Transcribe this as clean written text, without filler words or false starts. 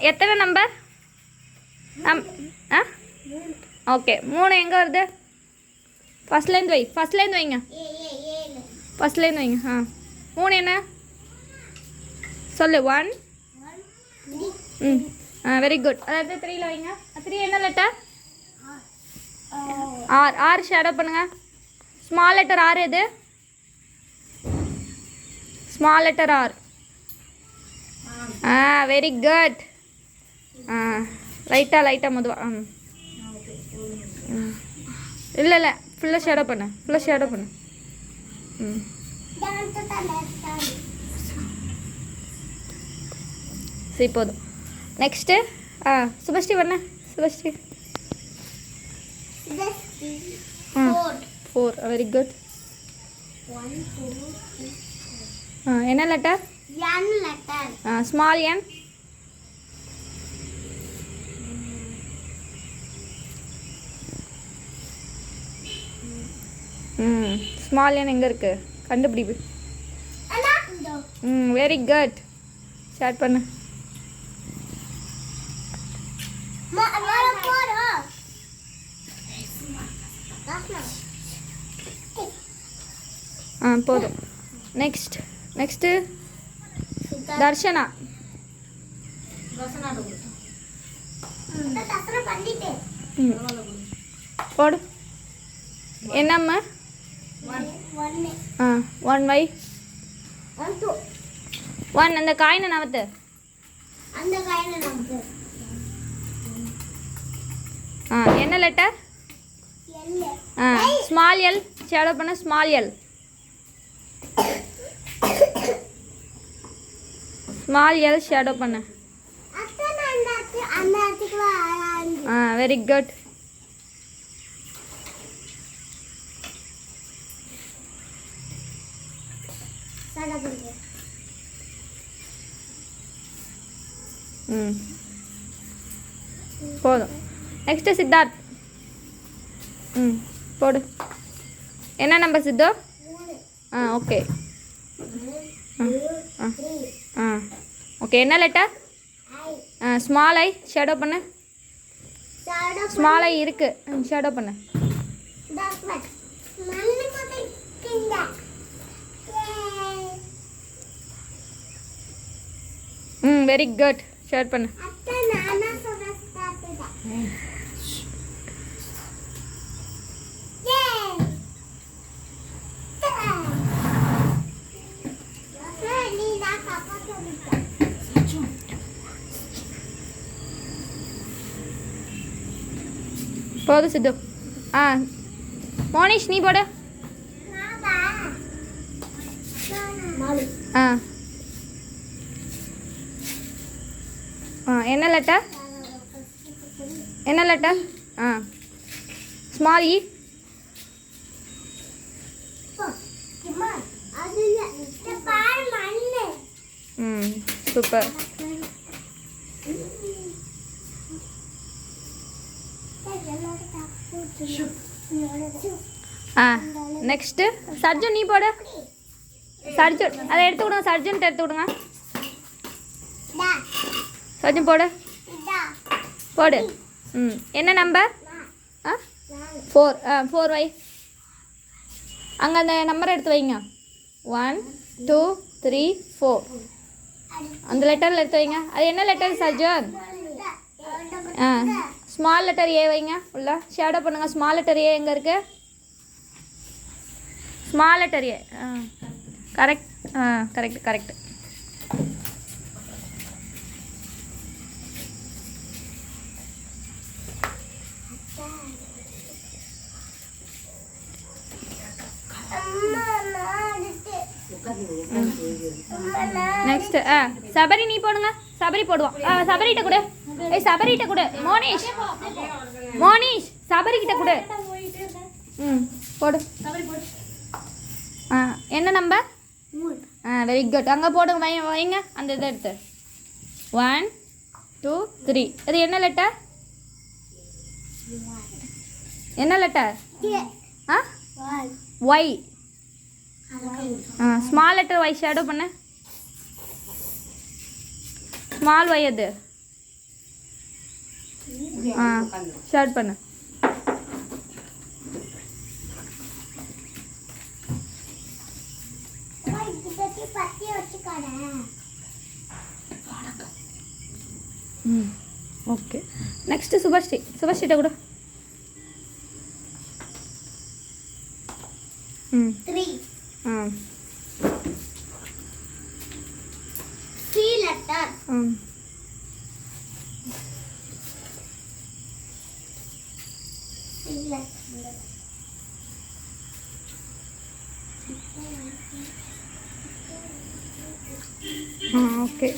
எத்தனை number? Okay, 3 எங்கே வருது? ஃபஸ்ட்லேருந்து வைங்க. ஃபஸ்ட்லேருந்து வைங்க. 3 என்ன சொல்லு? 1. Very good. அதாவது 3ல வைங்க. 3 என்ன லெட்டர்? ஆர் ஷேடோ பண்ணுங்க. ஸ்மால் லெட்டர் ஆர் எது? Small letter R. Very good. லைட்டாக மதுவா. இல்லை ஃபுல்லாக ஷேடோ பண்ணு. சரி போதும். நெக்ஸ்ட்டு சுபஸ்ரீ பண்ண. சுபஸ்ரீ 4. Very good. என்ன letter? N letter. Small n. Small n எங்கே இருக்கு? கண்டுபிடி. Very good. ஸ்டார்ட் பண்ணு. போதும். நெக்ஸ்ட்டு தர்ஷனா. போடு. என்னம்மா? 1 வை. 1 அந்த காயினை நவத்து. என்ன லெட்டர்? ஸ்மால் எல் ஷேடோ பண்ண. Small L. ஷேடோ பண்ணு. Very good. போதும். நெக்ஸ்ட்டு சித்தார்த். போடு. என்ன நம்பர் சித்து? ஓகே. ஓகே, என்ன லெட்டர்? ஸ்மால் ஐ ஷேடோ பண்ணு. ஸ்மால் ஐ இருக்கு, ஷேடோ பண்ணு. Very good. ஷேர் பண்ணு. போதும் சித்து. மோனிஷ் நீ போடு. என்ன லெட்டர்? ஸ்மால் இ. சூப்பர். நெக்ஸ்ட்டு சர்ஜுன் நீ போடு. சர்ஜுன் அதை எடுத்து விடுங்க. சர்ஜுன்ட்டு எடுத்து விடுங்க. சர்ஜுன் போடு. என்ன நம்பர்? 4. 4 வை. அங்கே அந்த நம்பரை எடுத்து வைங்க. 1 2 3 4 அந்த லெட்டரில் எடுத்து வைங்க. அது என்ன letter Sarjun? Small letter A வைங்க. உள்ள ஷேடோ பண்ணுங்கள். ஸ்மால் லெட்டர் ஏ எங்கே இருக்குது? Small letter A. Correct. Next Sabari நீ போடுங்க. சபரி போடுவான். சபரிகிட்ட கொடு. சபரிகிட்ட கொடு. மோனிஷ் சபரிகிட்ட கொடு. போடு. என்ன நம்பர்? Very good. அங்கே போடுங்க. வைங்க அந்த இதை எடுத்து. 1 2 3. அது என்ன letter? Y. Small letter Y shadow பண்ணு. ஸ்மால் ஒய் அது ஸ்டார்ட் பண்ணு. ஓகே நெக்ஸ்ட்டு சுபஸ்ரீட்ட கூட 3 C letter C letter okay